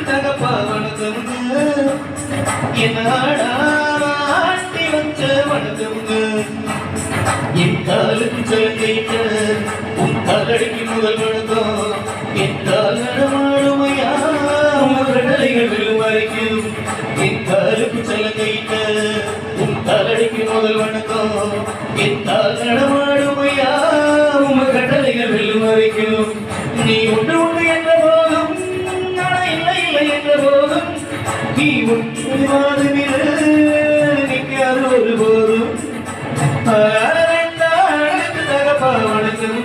தகப்பா வணக்கமுங்க என்னாடி வச்ச வணக்கமுங்க என் காலுக்கு சலங்கைக்க உன் காலடிக்கு முதல் வணக்கம் என் கால் நடமாடுமையா கடலைகள் வெல்லும் வரைக்கும் என் காலுக்கு சலங்கைக்க உன் காலடிக்கு முதல் வணக்கம் என் கால் நடமாடுமையா கடலைகள் வெல்லும் வரைக்கும் நீ ஒன்று ஒன்று என்ற போதும் இல்லை இல்லை என்ற போதும் நீ ஒன்று மாதமில் நிற்காது ஒரு போதும் தகப்பா வணக்கம்